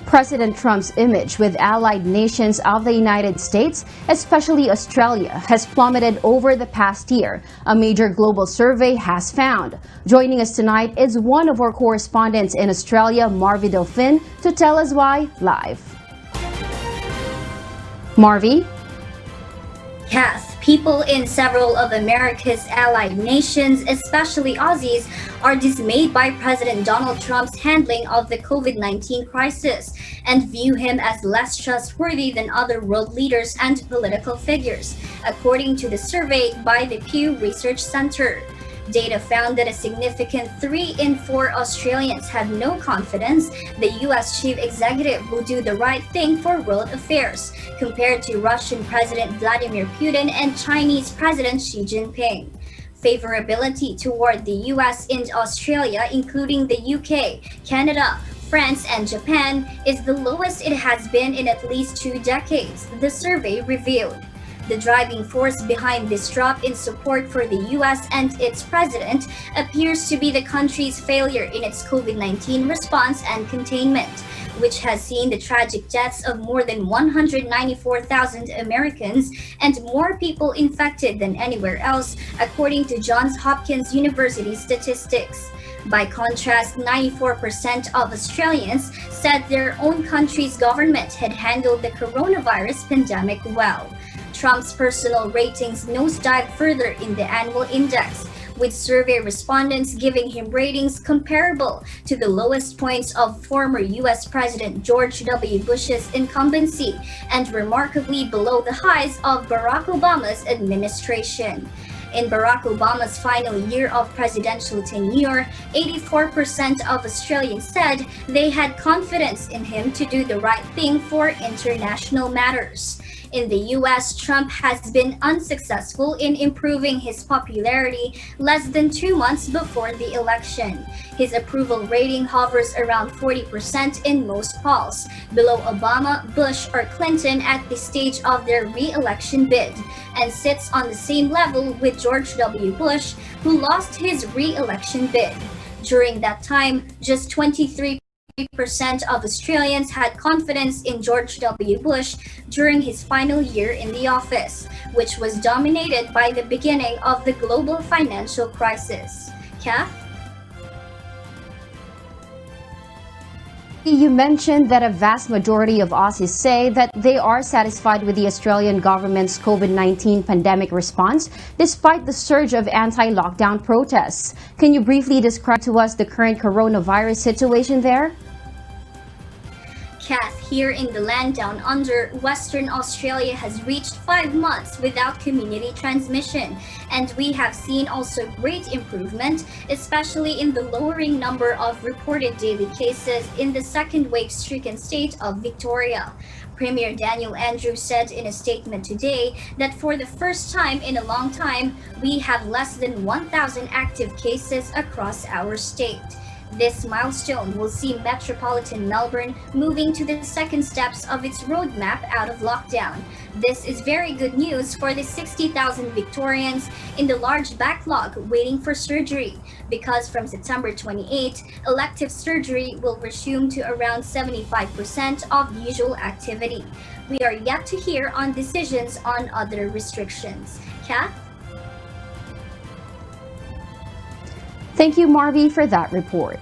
President Trump's image with allied nations of the United States, especially Australia, has plummeted over the past year, a major global survey has found. Joining us tonight is one of our correspondents in Australia, Marvy Delfin, to tell us why live. Marvy? Yes, people in several of America's allied nations, especially Aussies, are dismayed by President Donald Trump's handling of the COVID-19 crisis and view him as less trustworthy than other world leaders and political figures, according to the survey by the Pew Research Center. Data found that a significant 3 in 4 Australians have no confidence the U.S. chief executive will do the right thing for world affairs, compared to Russian President Vladimir Putin and Chinese President Xi Jinping. Favorability toward the U.S. and Australia, including the UK, Canada, France, and Japan, is the lowest it has been in at least 2 decades, the survey revealed. The driving force behind this drop in support for the U.S. and its president appears to be the country's failure in its COVID-19 response and containment, which has seen the tragic deaths of more than 194,000 Americans and more people infected than anywhere else, according to Johns Hopkins University statistics. By contrast, 94% of Australians said their own country's government had handled the coronavirus pandemic well. Trump's personal ratings nosedive further in the annual index, with survey respondents giving him ratings comparable to the lowest points of former U.S. President George W. Bush's incumbency and remarkably below the highs of Barack Obama's administration. In Barack Obama's final year of presidential tenure, 84% of Australians said they had confidence in him to do the right thing for international matters. In the U.S., Trump has been unsuccessful in improving his popularity less than 2 months before the election. His approval rating hovers around 40% in most polls, below Obama, Bush, or Clinton at the stage of their re-election bid, and sits on the same level with George W. Bush, who lost his re-election bid. During that time, just 23% of Australians had confidence in George W. Bush during his final year in the office, which was dominated by the beginning of the global financial crisis. Kath? You mentioned that a vast majority of Aussies say that they are satisfied with the Australian government's COVID-19 pandemic response despite the surge of anti-lockdown protests. Can you briefly describe to us the current coronavirus situation there? Kath, here in the land down under, Western Australia has reached 5 months without community transmission, and we have seen also great improvement, especially in the lowering number of reported daily cases in the second wave-stricken state of Victoria. Premier Daniel Andrews said in a statement today that for the first time in a long time, we have less than 1,000 active cases across our state. This milestone will see metropolitan Melbourne moving to the second steps of its roadmap out of lockdown. This is very good news for the 60,000 Victorians in the large backlog waiting for surgery, because from September 28, elective surgery will resume to around 75% of usual activity. We are yet to hear on decisions on other restrictions. Kath? Thank you, Marvy, for that report.